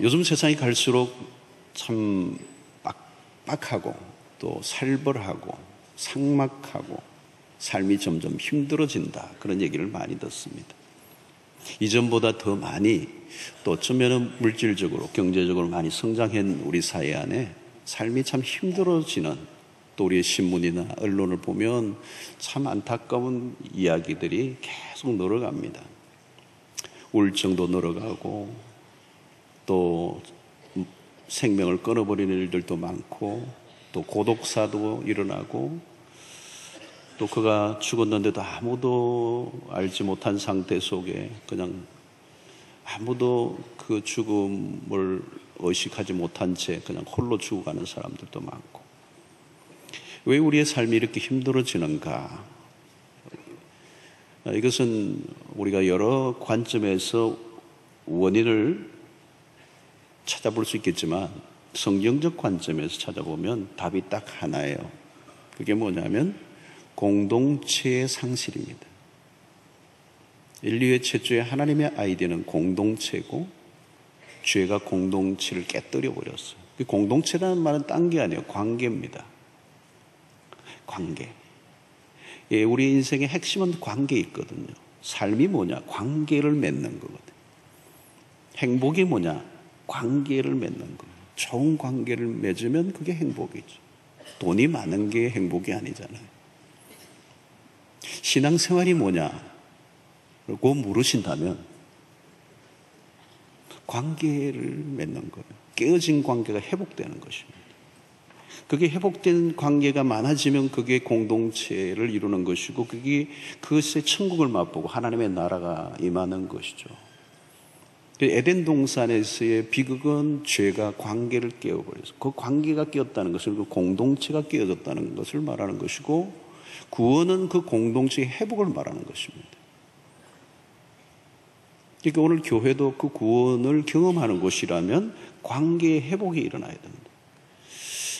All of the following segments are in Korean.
요즘 세상이 갈수록 참 빡빡하고 또 살벌하고 삭막하고 삶이 점점 힘들어진다, 그런 얘기를 많이 듣습니다. 이전보다 더 많이, 또 어쩌면 물질적으로 경제적으로 많이 성장한 우리 사회 안에 삶이 참 힘들어지는, 또 우리의 신문이나 언론을 보면 참 안타까운 이야기들이 계속 늘어갑니다. 우울증도 늘어가고 또 생명을 끊어버리는 일들도 많고 또 고독사도 일어나고, 또 그가 죽었는데도 아무도 알지 못한 상태 속에 그냥 아무도 그 죽음을 의식하지 못한 채 그냥 홀로 죽어가는 사람들도 많고, 왜 우리의 삶이 이렇게 힘들어지는가? 이것은 우리가 여러 관점에서 원인을 찾아볼 수 있겠지만 성경적 관점에서 찾아보면 답이 딱 하나예요. 그게 뭐냐면 공동체의 상실입니다. 인류의 최초의 하나님의 아이디어는 공동체고, 죄가 공동체를 깨뜨려 버렸어요. 공동체라는 말은 딴 게 아니에요. 관계입니다. 관계. 예, 우리 인생의 핵심은 관계에 있거든요. 삶이 뭐냐? 관계를 맺는 거거든요. 행복이 뭐냐? 관계를 맺는 거예요. 좋은 관계를 맺으면 그게 행복이죠. 돈이 많은 게 행복이 아니잖아요. 신앙생활이 뭐냐고 물으신다면 관계를 맺는 거예요. 깨어진 관계가 회복되는 것입니다. 그게 회복된 관계가 많아지면 그게 공동체를 이루는 것이고, 그것의 천국을 맛보고 하나님의 나라가 임하는 것이죠. 에덴 동산에서의 비극은 죄가 관계를 깨어버려서, 그 관계가 깨었다는 것을, 그 공동체가 깨어졌다는 것을 말하는 것이고, 구원은 그 공동체의 회복을 말하는 것입니다. 그러니까 오늘 교회도 그 구원을 경험하는 곳이라면 관계의 회복이 일어나야 됩니다.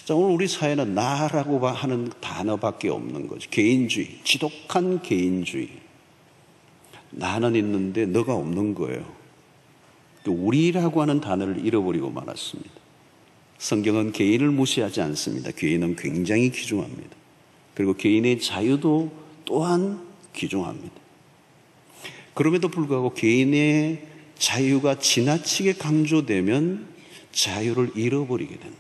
자, 오늘 우리 사회는 나라고 하는 단어밖에 없는 거죠. 개인주의, 지독한 개인주의. 나는 있는데 너가 없는 거예요. 우리라고 하는 단어를 잃어버리고 말았습니다. 성경은 개인을 무시하지 않습니다. 개인은 굉장히 귀중합니다. 그리고 개인의 자유도 또한 귀중합니다. 그럼에도 불구하고 개인의 자유가 지나치게 강조되면 자유를 잃어버리게 된다.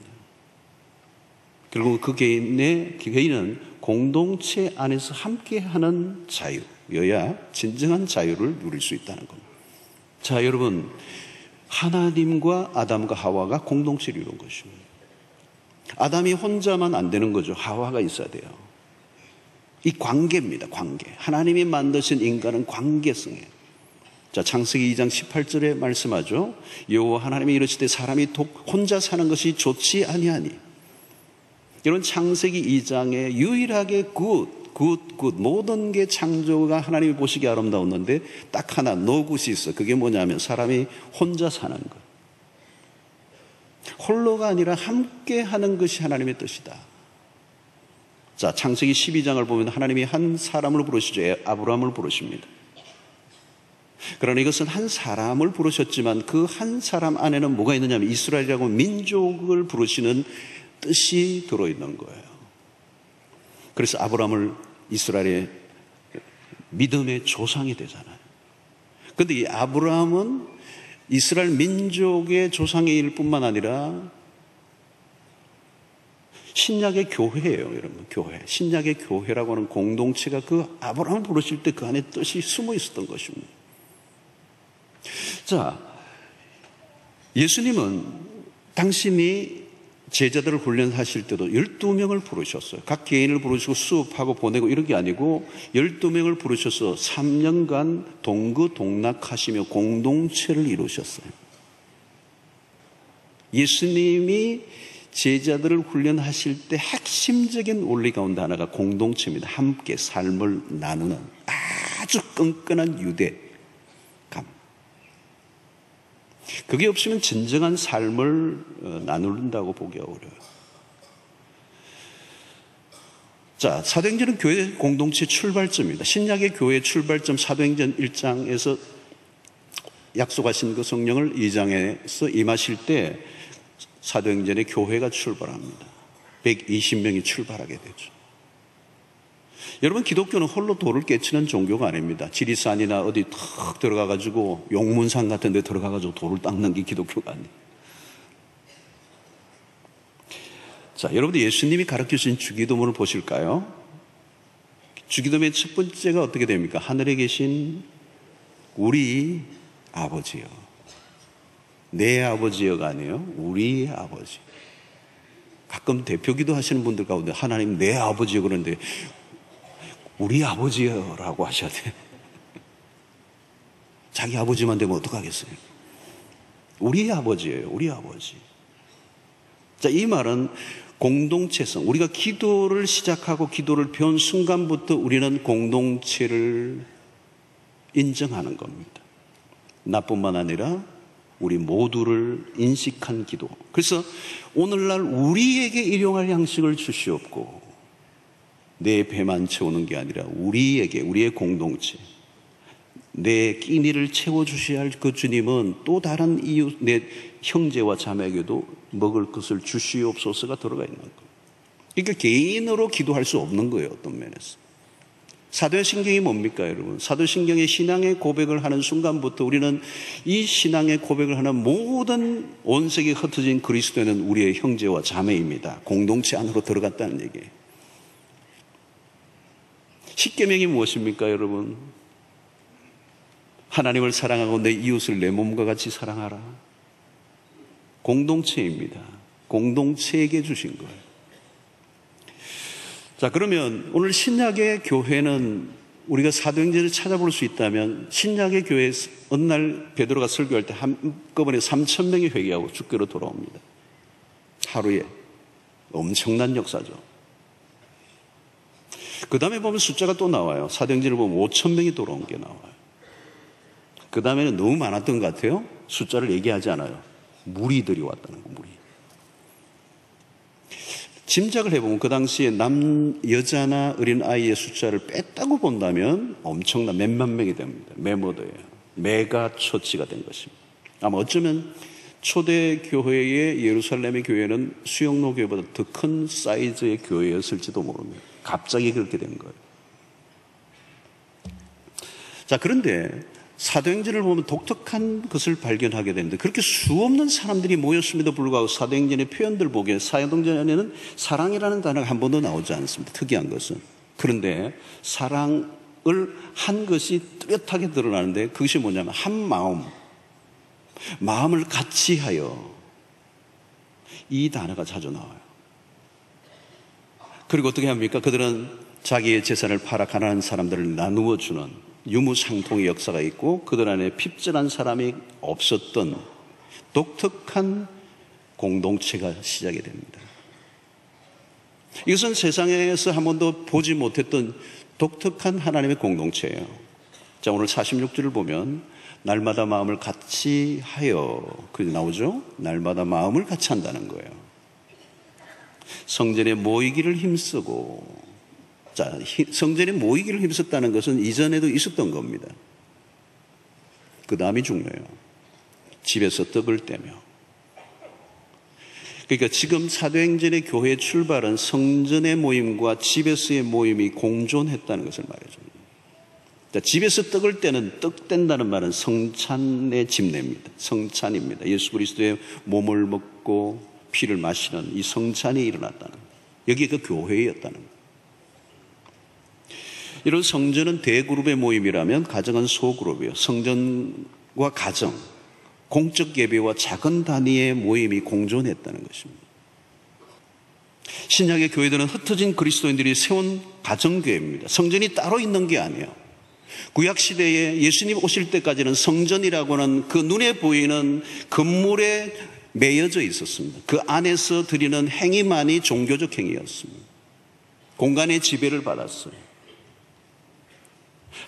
결국 그 개인은 공동체 안에서 함께하는 자유여야 진정한 자유를 누릴 수 있다는 겁니다. 자, 여러분, 하나님과 아담과 하와가 공동체를 이룬 것입니다. 아담이 혼자만 안 되는 거죠. 하와가 있어야 돼요. 이 관계입니다. 관계. 하나님이 만드신 인간은 관계성이에요. 자, 창세기 2장 18절에 말씀하죠. 여호와 하나님이 이르시되 사람이 혼자 사는 것이 좋지 아니하니. 이런 창세기 2장에 유일하게 모든 게 창조가 하나님이 보시기에 아름다웠는데 딱 하나 노굿이 있어. 그게 뭐냐면 사람이 혼자 사는 것. 홀로가 아니라 함께 하는 것이 하나님의 뜻이다. 자, 창세기 12장을 보면 하나님이 한 사람을 부르시죠. 아브라함을 부르십니다. 그러나 이것은 한 사람을 부르셨지만 그 한 사람 안에는 뭐가 있느냐면 이스라엘이라고 민족을 부르시는 뜻이 들어있는 거예요. 그래서 아브라함을 이스라엘의 믿음의 조상이 되잖아요. 그런데 이 아브라함은 이스라엘 민족의 조상일 뿐만 아니라 신약의 교회예요, 여러분. 교회. 신약의 교회라고 하는 공동체가 그 아브라함을 부르실 때 그 안에 뜻이 숨어 있었던 것입니다. 자, 예수님은 당신이 제자들을 훈련하실 때도 12명을 부르셨어요. 각 개인을 부르시고 수업하고 보내고 이런 게 아니고 12명을 부르셔서 3년간 동거동락하시며 공동체를 이루셨어요. 예수님이 제자들을 훈련하실 때 핵심적인 원리 가운데 하나가 공동체입니다. 함께 삶을 나누는 아주 끈끈한 유대감. 그게 없으면 진정한 삶을 나눈다고 보기 어려워요. 자, 사도행전은 교회 공동체 출발점입니다. 신약의 교회 출발점 사도행전 1장에서 약속하신 그 성령을 2장에서 임하실 때 사도행전의 교회가 출발합니다. 120명이 출발하게 되죠. 여러분, 기독교는 홀로 돌을 깨치는 종교가 아닙니다. 지리산이나 어디 탁 들어가가지고 용문산 같은 데 들어가가지고 돌을 닦는 게 기독교가 아니에요. 자, 여러분들 예수님이 가르쳐주신 주기도문을 보실까요? 주기도문의 첫 번째가 어떻게 됩니까? 하늘에 계신 우리 아버지요. 내 아버지여가 아니에요. 우리 아버지. 가끔 대표기도 하시는 분들 가운데 하나님 내 아버지요 그러는데 우리 아버지여라고 하셔야 돼요. 자기 아버지만 되면 어떡하겠어요? 우리 아버지예요. 우리 아버지. 자, 이 말은 공동체성. 우리가 기도를 시작하고 기도를 배운 순간부터 우리는 공동체를 인정하는 겁니다. 나뿐만 아니라 우리 모두를 인식한 기도. 그래서 오늘날 우리에게 일용할 양식을 주시옵고 내 배만 채우는 게 아니라 우리에게, 우리의 공동체, 내 끼니를 채워주셔야 할 그 주님은 또 다른 이웃, 내 형제와 자매에게도 먹을 것을 주시옵소서가 들어가 있는 거예요. 그러니까 개인으로 기도할 수 없는 거예요. 어떤 면에서. 사도신경이 뭡니까, 여러분? 사도신경의 신앙의 고백을 하는 순간부터 우리는 이 신앙의 고백을 하는 모든 온 세계에 흩어진 그리스도인은 우리의 형제와 자매입니다. 공동체 안으로 들어갔다는 얘기예요. 십계명이 무엇입니까, 여러분? 하나님을 사랑하고 내 이웃을 내 몸과 같이 사랑하라. 공동체입니다. 공동체에게 주신 거예요. 자, 그러면 오늘 신약의 교회는 우리가 사도행전을 찾아볼 수 있다면 신약의 교회에 어느 날 베드로가 설교할 때 한꺼번에 3,000명이 회개하고 주께로 돌아옵니다. 하루에. 엄청난 역사죠. 그 다음에 보면 숫자가 또 나와요. 사도행전을 보면 5,000명이 돌아온 게 나와요. 그 다음에는 너무 많았던 것 같아요. 숫자를 얘기하지 않아요. 무리들이 왔다는 거, 무리. 짐작을 해보면 그 당시에 여자나 어린 아이의 숫자를 뺐다고 본다면 엄청난 몇만 명이 됩니다. 메모더예요. 메가 처치가 된 것입니다. 아마 어쩌면 초대 교회의 예루살렘의 교회는 수영로 교회보다 더 큰 사이즈의 교회였을지도 모릅니다. 갑자기 그렇게 된 거예요. 자, 그런데 사도행전을 보면 독특한 것을 발견하게 되는데 그렇게 수없는 사람들이 모였음에도 불구하고 사도행전의 표현들 보기에 사도행전에는 사랑이라는 단어가 한 번도 나오지 않습니다. 특이한 것은. 그런데 사랑을 한 것이 뚜렷하게 드러나는데 그것이 뭐냐면 한 마음을 같이 하여, 이 단어가 자주 나와요. 그리고 어떻게 합니까? 그들은 자기의 재산을 팔아 가난한 사람들을 나누어 주는 유무상통의 역사가 있고 그들 안에 핍절한 사람이 없었던 독특한 공동체가 시작이 됩니다. 이것은 세상에서 한 번도 보지 못했던 독특한 하나님의 공동체예요. 자, 오늘 46절을 보면 날마다 마음을 같이 하여, 그게 나오죠? 날마다 마음을 같이 한다는 거예요. 성전에 모이기를 힘쓰고, 자, 성전에 모이기를 힘썼다는 것은 이전에도 있었던 겁니다. 그 다음이 중요해요. 집에서 떡을 떼며. 그러니까 지금 사도행전의 교회 출발은 성전의 모임과 집에서의 모임이 공존했다는 것을 말해줍니다. 자, 집에서 떡을 떼는, 떡 뗀다는 말은 성찬의 집례입니다. 성찬입니다. 예수 그리스도의 몸을 먹고 피를 마시는 이 성찬이 일어났다는 거예요. 여기가 그 교회였다는 거예요. 이런 성전은 대그룹의 모임이라면 가정은 소그룹이에요. 성전과 가정, 공적 예배와 작은 단위의 모임이 공존했다는 것입니다. 신약의 교회들은 흩어진 그리스도인들이 세운 가정교회입니다. 성전이 따로 있는 게 아니에요. 구약시대에 예수님 오실 때까지는 성전이라고는 그 눈에 보이는 건물에 매여져 있었습니다. 그 안에서 드리는 행위만이 종교적 행위였습니다. 공간의 지배를 받았어요.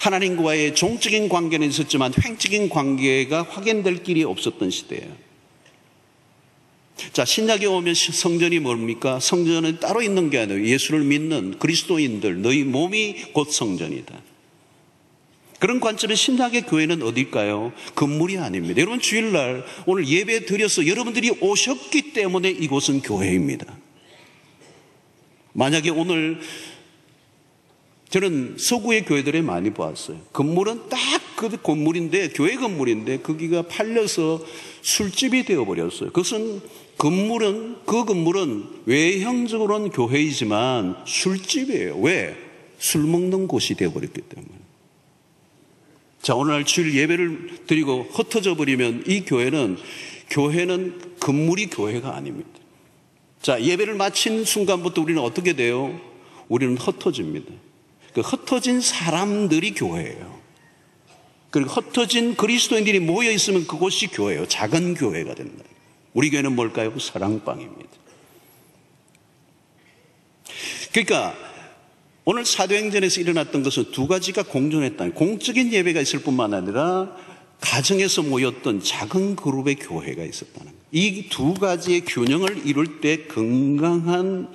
하나님과의 종적인 관계는 있었지만 횡적인 관계가 확인될 길이 없었던 시대예요. 자, 신약에 오면 성전이 뭡니까? 성전은 따로 있는 게 아니에요. 예수를 믿는 그리스도인들, 너희 몸이 곧 성전이다. 그런 관점의 신약의 교회는 어딜까요? 건물이 아닙니다. 여러분, 주일날 오늘 예배 드려서 여러분들이 오셨기 때문에 이곳은 교회입니다. 만약에 오늘 저는 서구의 교회들에 많이 보았어요. 건물은 딱 그 건물인데, 교회 건물인데 거기가 팔려서 술집이 되어버렸어요. 그것은 그 건물은 외형적으로는 교회이지만 술집이에요. 왜? 술 먹는 곳이 되어버렸기 때문에. 자, 오늘날 주일 예배를 드리고 흩어져 버리면 이 교회는 건물이 교회가 아닙니다. 자, 예배를 마친 순간부터 우리는 어떻게 돼요? 우리는 흩어집니다. 그 흩어진 사람들이 교회예요. 그리고 흩어진 그리스도인들이 모여 있으면 그곳이 교회예요. 작은 교회가 된다. 우리 교회는 뭘까요? 사랑방입니다. 그러니까 오늘 사도행전에서 일어났던 것은 두 가지가 공존했다. 공적인 예배가 있을 뿐만 아니라 가정에서 모였던 작은 그룹의 교회가 있었다는 거예요. 이 두 가지의 균형을 이룰 때 건강한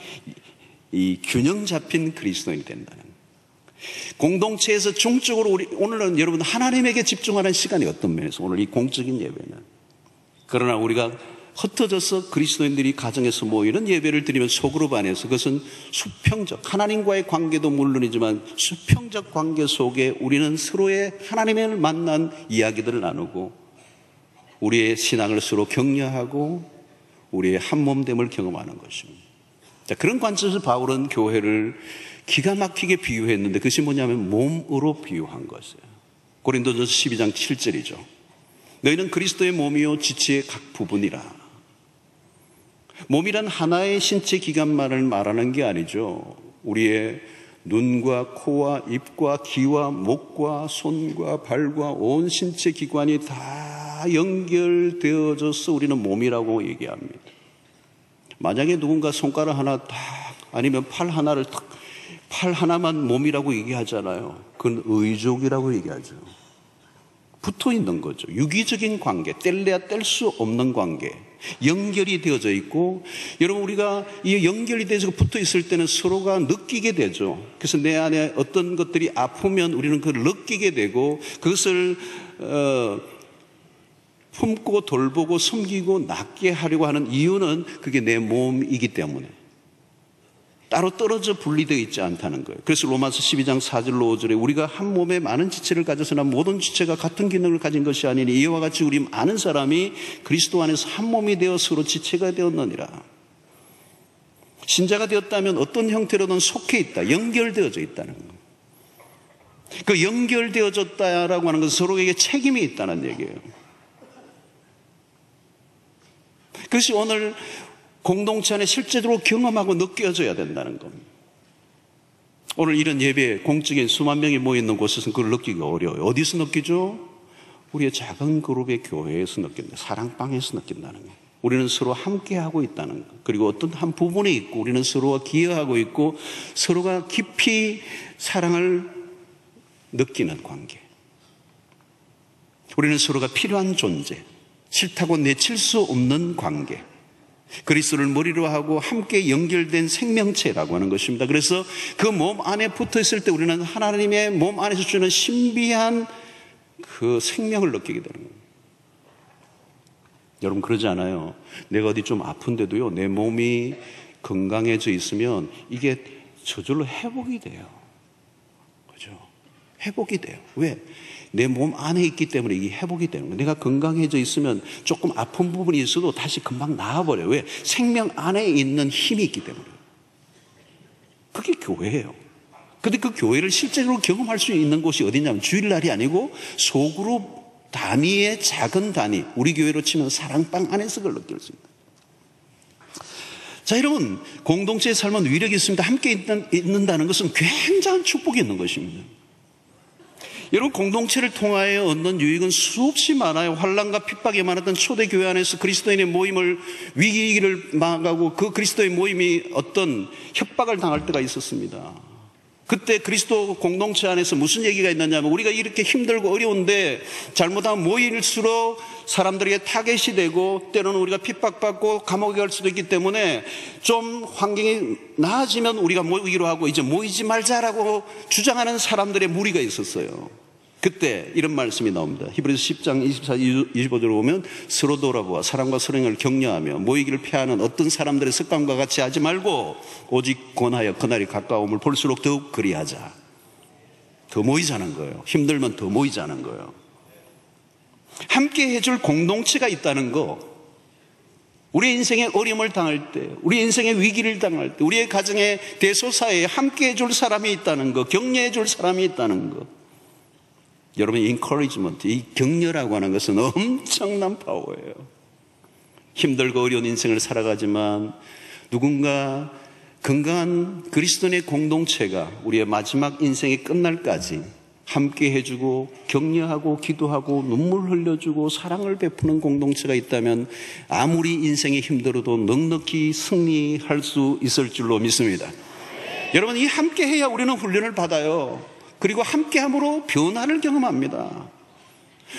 이 균형 잡힌 그리스도인이 된다는 거예요. 공동체에서 중적으로 오늘은 여러분 하나님에게 집중하는 시간이 어떤 면에서 오늘 이 공적인 예배는, 그러나 우리가 흩어져서 그리스도인들이 가정에서 모이는 예배를 드리면 소그룹 안에서 그것은 수평적 하나님과의 관계도 물론이지만 수평적 관계 속에 우리는 서로의 하나님을 만난 이야기들을 나누고 우리의 신앙을 서로 격려하고 우리의 한몸됨을 경험하는 것입니다. 자, 그런 관점에서 바울은 교회를 기가 막히게 비유했는데 그것이 뭐냐면 몸으로 비유한 것이에요. 고린도전서 12장 7절이죠. 너희는 그리스도의 몸이요 지체의 각 부분이라. 몸이란 하나의 신체 기관만을 말하는 게 아니죠. 우리의 눈과 코와 입과 귀와 목과 손과 발과 온 신체 기관이 다 연결되어져서 우리는 몸이라고 얘기합니다. 만약에 누군가 손가락 하나 딱 아니면 팔 하나만 몸이라고 얘기하잖아요. 그건 의족이라고 얘기하죠. 붙어 있는 거죠. 유기적인 관계, 뗄래야 뗄 수 없는 관계, 연결이 되어져 있고, 여러분 우리가 이 연결이 되어서 붙어 있을 때는 서로가 느끼게 되죠. 그래서 내 안에 어떤 것들이 아프면 우리는 그걸 느끼게 되고 그것을 품고 돌보고 섬기고 낫게 하려고 하는 이유는 그게 내 몸이기 때문에 따로 떨어져 분리되어 있지 않다는 거예요. 그래서 로마서 12장 4절로 5절에 우리가 한 몸에 많은 지체를 가졌으나 모든 지체가 같은 기능을 가진 것이 아니니 이와 같이 우리 많은 사람이 그리스도 안에서 한 몸이 되어 서로 지체가 되었느니라. 신자가 되었다면 어떤 형태로든 속해 있다, 연결되어져 있다는 거예요. 그 연결되어졌다라고 하는 것은 서로에게 책임이 있다는 얘기예요. 그것이 오늘 공동체 안에 실제로 경험하고 느껴져야 된다는 겁니다. 오늘 이런 예배, 공적인 수만 명이 모여있는 곳에서는 그걸 느끼기 어려워요. 어디서 느끼죠? 우리의 작은 그룹의 교회에서 느낀다. 사랑방에서 느낀다는 거예요. 우리는 서로 함께하고 있다는 것. 그리고 어떤 한 부분에 있고 우리는 서로가 기여하고 있고 서로가 깊이 사랑을 느끼는 관계. 우리는 서로가 필요한 존재. 싫다고 내칠 수 없는 관계. 그리스도를 머리로 하고 함께 연결된 생명체라고 하는 것입니다. 그래서 그 몸 안에 붙어 있을 때 우리는 하나님의 몸 안에서 주는 신비한 그 생명을 느끼게 되는 거예요. 여러분 그러지 않아요? 내가 어디 좀 아픈데도요, 내 몸이 건강해져 있으면 이게 저절로 회복이 돼요. 그죠? 회복이 돼요. 왜? 내 몸 안에 있기 때문에 이게 회복이 되는 거예요. 내가 건강해져 있으면 조금 아픈 부분이 있어도 다시 금방 나아버려요. 왜? 생명 안에 있는 힘이 있기 때문에. 그게 교회예요. 근데 그 교회를 실제로 경험할 수 있는 곳이 어디냐면 주일날이 아니고 소그룹 단위의 작은 단위, 우리 교회로 치면 사랑방 안에서 그걸 느낄 수 있다. 자, 여러분, 공동체의 삶은 위력이 있습니다. 함께 있는다는 것은 굉장한 축복이 있는 것입니다. 여러분, 공동체를 통하여 얻는 유익은 수없이 많아요. 환난과 핍박이 많았던 초대교회 안에서 그리스도인의 모임을 위기를 망하고 그 그리스도의 모임이 어떤 협박을 당할 때가 있었습니다. 그때 그리스도 공동체 안에서 무슨 얘기가 있느냐면 우리가 이렇게 힘들고 어려운데 잘못하면 모일수록 사람들에게 타겟이 되고 때로는 우리가 핍박받고 감옥에 갈 수도 있기 때문에 좀 환경이 나아지면 우리가 모이기로 하고 이제 모이지 말자라고 주장하는 사람들의 무리가 있었어요. 그때 이런 말씀이 나옵니다. 히브리서 10장 24, 25절을 보면 서로 돌아보아 사랑과 선행을 격려하며 모이기를 피하는 어떤 사람들의 습관과 같이 하지 말고 오직 권하여 그날이 가까움을 볼수록 더욱 그리하자. 더 모이자는 거예요. 힘들면 더 모이자는 거예요. 함께 해줄 공동체가 있다는 거, 우리 인생의 어려움을 당할 때, 우리 인생의 위기를 당할 때, 우리의 가정의 대소사에 함께 해줄 사람이 있다는 거, 격려해 줄 사람이 있다는 거. 여러분, encouragement, 이 격려라고 하는 것은 엄청난 파워예요. 힘들고 어려운 인생을 살아가지만 누군가 건강한 그리스도인의 공동체가 우리의 마지막 인생이 끝날까지 함께 해주고 격려하고 기도하고 눈물 흘려주고 사랑을 베푸는 공동체가 있다면 아무리 인생이 힘들어도 넉넉히 승리할 수 있을 줄로 믿습니다. 여러분, 이 함께 해야 우리는 훈련을 받아요. 그리고 함께함으로 변화를 경험합니다.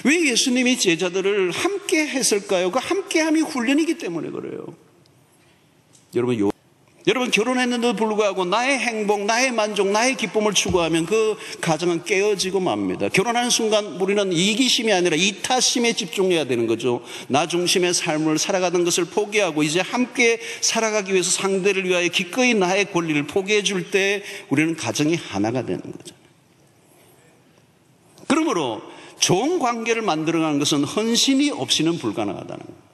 왜 예수님이 제자들을 함께 했을까요? 그 함께함이 훈련이기 때문에 그래요. 여러분 결혼했는데도 불구하고 나의 행복, 나의 만족, 나의 기쁨을 추구하면 그 가정은 깨어지고 맙니다. 결혼하는 순간 우리는 이기심이 아니라 이타심에 집중해야 되는 거죠. 나 중심의 삶을 살아가는 것을 포기하고 이제 함께 살아가기 위해서 상대를 위하여 기꺼이 나의 권리를 포기해 줄 때 우리는 가정이 하나가 되는 거죠. 그러므로 좋은 관계를 만들어가는 것은 헌신이 없이는 불가능하다는 거예요.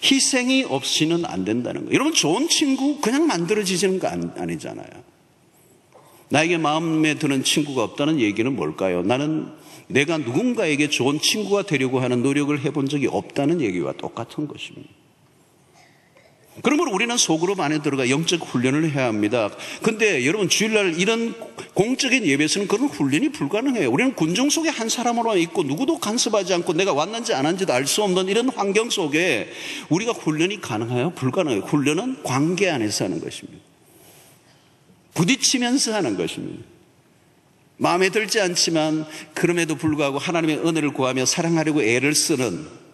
희생이 없이는 안 된다는 거예요. 여러분, 좋은 친구 그냥 만들어지는 거 아니잖아요. 나에게 마음에 드는 친구가 없다는 얘기는 뭘까요? 나는 내가 누군가에게 좋은 친구가 되려고 하는 노력을 해본 적이 없다는 얘기와 똑같은 것입니다. 그러므로 우리는 소그룹 안에 들어가 영적 훈련을 해야 합니다. 근데 여러분, 주일날 이런 공적인 예배에서는 그런 훈련이 불가능해요. 우리는 군중 속에 한 사람으로 있고 누구도 간섭하지 않고 내가 왔는지 안 왔는지도 알 수 없는 이런 환경 속에 우리가 훈련이 가능해요? 불가능해요. 훈련은 관계 안에서 하는 것입니다. 부딪히면서 하는 것입니다. 마음에 들지 않지만 그럼에도 불구하고 하나님의 은혜를 구하며 사랑하려고 애를 쓰는,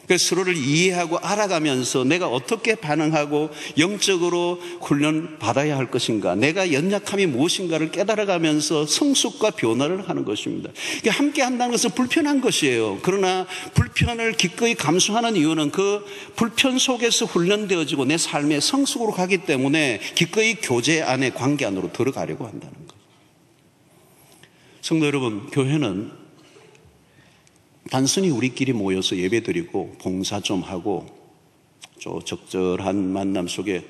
그래서 서로를 이해하고 알아가면서 내가 어떻게 반응하고 영적으로 훈련 받아야 할 것인가, 내가 연약함이 무엇인가를 깨달아가면서 성숙과 변화를 하는 것입니다. 함께 한다는 것은 불편한 것이에요. 그러나 불편을 기꺼이 감수하는 이유는 그 불편 속에서 훈련되어지고 내 삶의 성숙으로 가기 때문에 기꺼이 교제 안에, 관계 안으로 들어가려고 한다는 것. 성도 여러분, 교회는 단순히 우리끼리 모여서 예배드리고 봉사 좀 하고 좀 적절한 만남 속에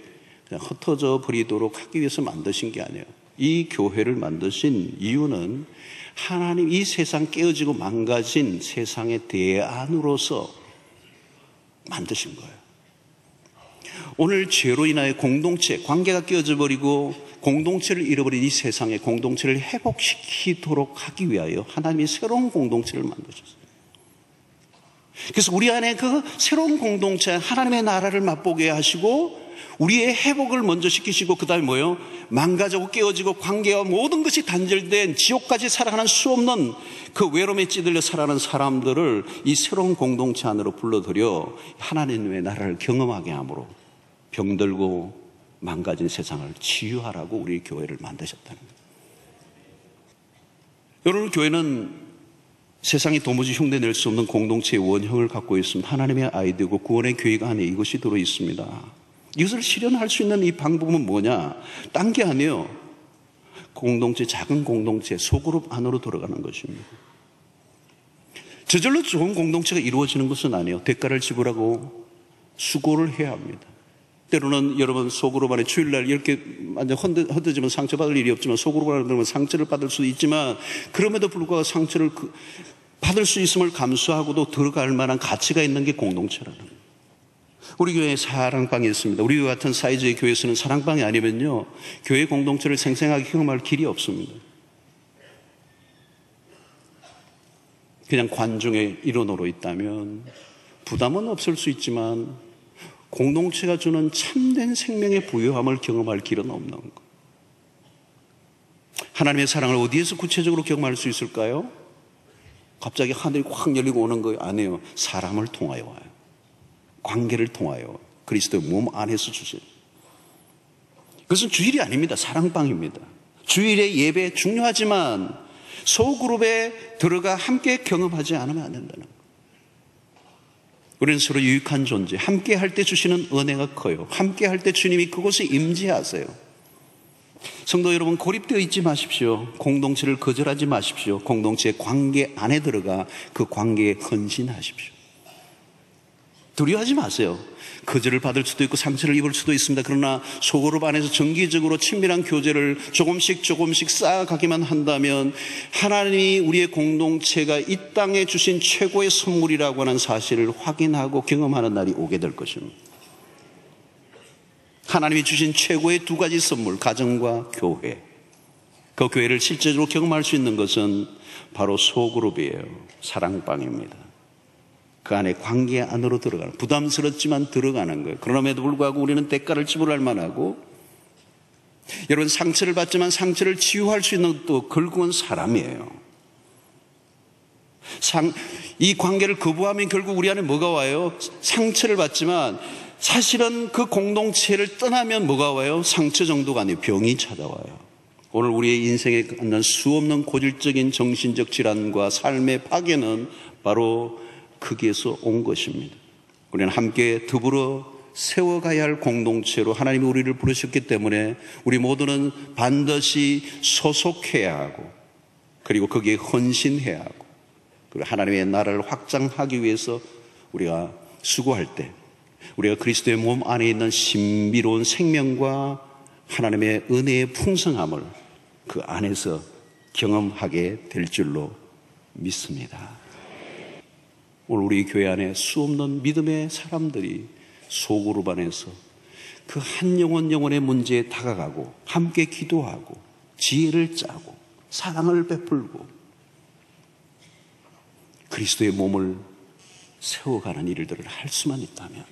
그냥 흩어져 버리도록 하기 위해서 만드신 게 아니에요. 이 교회를 만드신 이유는 하나님, 이 세상 깨어지고 망가진 세상의 대안으로서 만드신 거예요. 오늘 죄로 인하여 공동체, 관계가 깨어져 버리고 공동체를 잃어버린 이 세상의 공동체를 회복시키도록 하기 위하여 하나님이 새로운 공동체를 만드셨어요. 그래서 우리 안에 그 새로운 공동체, 하나님의 나라를 맛보게 하시고 우리의 회복을 먼저 시키시고 그 다음에 뭐예요? 망가지고 깨어지고 관계와 모든 것이 단절된 지옥까지 살아가는 수 없는 그 외로움에 찌들려 살아가는 사람들을 이 새로운 공동체 안으로 불러들여 하나님의 나라를 경험하게 함으로 병들고 망가진 세상을 치유하라고 우리 교회를 만드셨다는 거예요. 여러분, 교회는 세상이 도무지 흉내낼 수 없는 공동체의 원형을 갖고 있습니다. 하나님의 아이디어고 구원의 계획 안에 이것이 들어 있습니다. 이것을 실현할 수 있는 이 방법은 뭐냐? 딴 게 아니에요. 공동체, 작은 공동체, 소그룹 안으로 들어가는 것입니다. 저절로 좋은 공동체가 이루어지는 것은 아니에요. 대가를 지불하고 수고를 해야 합니다. 때로는 여러분, 소그룹 안에 주일날 이렇게 완전 헛되지만 상처받을 일이 없지만 소그룹 안에 들어가면 상처를 받을 수도 있지만 그럼에도 불구하고 상처를 받을 수 있음을 감수하고도 들어갈 만한 가치가 있는 게 공동체라는 거예요. 우리 교회에 사랑방이 있습니다. 우리 같은 사이즈의 교회에서는 사랑방이 아니면요, 교회 공동체를 생생하게 경험할 길이 없습니다. 그냥 관중의 일원으로 있다면 부담은 없을 수 있지만 공동체가 주는 참된 생명의 부요함을 경험할 길은 없는 것. 하나님의 사랑을 어디에서 구체적으로 경험할 수 있을까요? 갑자기 하늘이 확 열리고 오는 거 아니에요. 사람을 통하여 와요. 관계를 통하여 그리스도의 몸 안에서 주세요. 그것은 주일이 아닙니다. 사랑방입니다. 주일의 예배 중요하지만 소그룹에 들어가 함께 경험하지 않으면 안 된다는 거예요. 우리는 서로 유익한 존재, 함께 할 때 주시는 은혜가 커요. 함께 할 때 주님이 그곳에 임재하세요. 성도 여러분, 고립되어 있지 마십시오. 공동체를 거절하지 마십시오. 공동체의 관계 안에 들어가 그 관계에 헌신하십시오. 두려워하지 마세요. 거절을 받을 수도 있고 상처를 입을 수도 있습니다. 그러나 소그룹 안에서 정기적으로 친밀한 교제를 조금씩 쌓아가기만 한다면 하나님이 우리의 공동체가 이 땅에 주신 최고의 선물이라고 하는 사실을 확인하고 경험하는 날이 오게 될 것입니다. 하나님이 주신 최고의 두 가지 선물, 가정과 교회. 그 교회를 실제적으로 경험할 수 있는 것은 바로 소그룹이에요. 사랑방입니다. 그 안에 관계 안으로 들어가는, 부담스럽지만 들어가는 거예요. 그럼에도 불구하고 우리는 대가를 지불할 만하고, 여러분, 상처를 받지만 상처를 치유할 수 있는 또 결국은 사람이에요. 이 관계를 거부하면 결국 우리 안에 뭐가 와요? 상처를 받지만 사실은 그 공동체를 떠나면 뭐가 와요? 상처 정도가 아니에요. 병이 찾아와요. 오늘 우리의 인생에 갖는 수없는 고질적인 정신적 질환과 삶의 파괴는 바로 거기에서 온 것입니다. 우리는 함께 더불어 세워가야 할 공동체로 하나님이 우리를 부르셨기 때문에 우리 모두는 반드시 소속해야 하고, 그리고 거기에 헌신해야 하고, 그리고 하나님의 나라를 확장하기 위해서 우리가 수고할 때 우리가 그리스도의 몸 안에 있는 신비로운 생명과 하나님의 은혜의 풍성함을 그 안에서 경험하게 될 줄로 믿습니다. 오늘 우리 교회 안에 수없는 믿음의 사람들이 소그룹 안에서 그 한 영혼의 문제에 다가가고 함께 기도하고 지혜를 짜고 사랑을 베풀고 그리스도의 몸을 세워가는 일들을 할 수만 있다면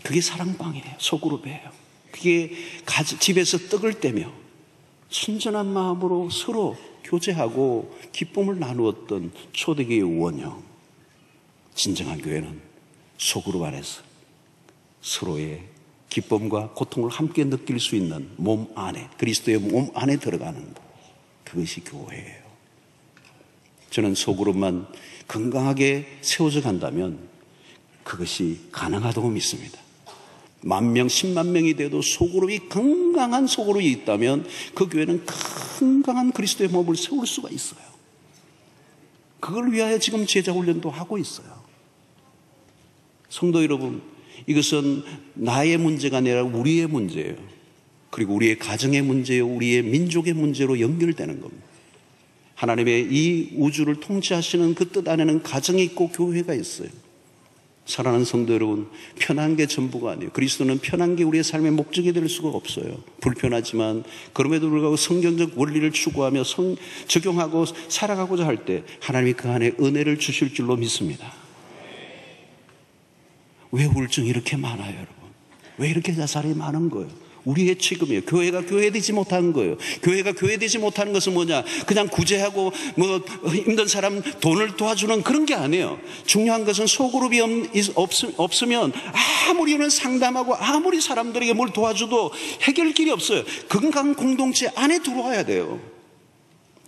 그게 사랑방이에요. 소그룹이에요. 그게 집에서 떡을 떼며 순전한 마음으로 서로 교제하고 기쁨을 나누었던 초대교회의 원형. 진정한 교회는 소그룹 안에서 서로의 기쁨과 고통을 함께 느낄 수 있는 몸 안에, 그리스도의 몸 안에 들어가는 그것이 교회예요. 저는 소그룹만 건강하게 세워져 간다면 그것이 가능하다고 믿습니다. 10,000명, 10만 명이 돼도 소그룹이 건강한 소그룹이 있다면 그 교회는 건강한 그리스도의 몸을 세울 수가 있어요. 그걸 위하여 지금 제자 훈련도 하고 있어요. 성도 여러분, 이것은 나의 문제가 아니라 우리의 문제예요. 그리고 우리의 가정의 문제요, 우리의 민족의 문제로 연결되는 겁니다. 하나님의 이 우주를 통치하시는 그 뜻 안에는 가정이 있고 교회가 있어요. 사랑하는 성도 여러분, 편한 게 전부가 아니에요. 그리스도는 편한 게 우리의 삶의 목적이 될 수가 없어요. 불편하지만 그럼에도 불구하고 성경적 원리를 추구하며 적용하고 살아가고자 할 때 하나님이 그 안에 은혜를 주실 줄로 믿습니다. 왜 우울증이 이렇게 많아요, 여러분? 왜 이렇게 자살이 많은 거예요? 우리의 책임이에요. 교회가 교회되지 못한 거예요. 교회가 교회되지 못하는 것은 뭐냐? 그냥 구제하고 힘든 사람 돈을 도와주는 그런 게 아니에요. 중요한 것은 소그룹이 없으면 아무리 우리는 상담하고 아무리 사람들에게 뭘 도와줘도 해결길이 없어요. 건강한 공동체 안에 들어와야 돼요.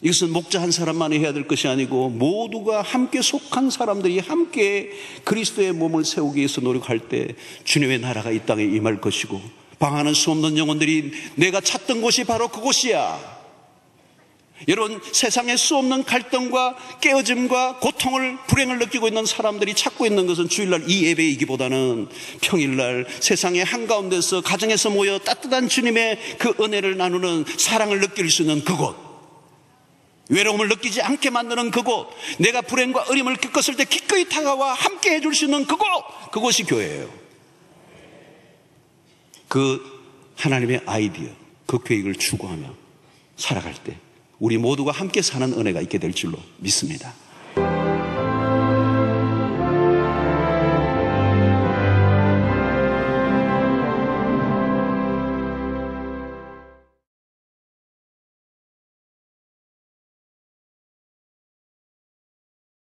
이것은 목자 한 사람만이 해야 될 것이 아니고 모두가 함께 속한 사람들이 함께 그리스도의 몸을 세우기 위해서 노력할 때 주님의 나라가 이 땅에 임할 것이고, 방황하는 수 없는 영혼들이 내가 찾던 곳이 바로 그곳이야. 여러분, 세상에 수 없는 갈등과 깨어짐과 고통을, 불행을 느끼고 있는 사람들이 찾고 있는 것은 주일날 이 예배이기보다는 평일날 세상의 한가운데서 가정에서 모여 따뜻한 주님의 그 은혜를 나누는 사랑을 느낄 수 있는 그곳, 외로움을 느끼지 않게 만드는 그곳, 내가 불행과 어려움을 겪었을 때 기꺼이 다가와 함께 해줄 수 있는 그곳이 교회예요. 그 하나님의 아이디어, 그 계획을 추구하며 살아갈 때 우리 모두가 함께 사는 은혜가 있게 될 줄로 믿습니다.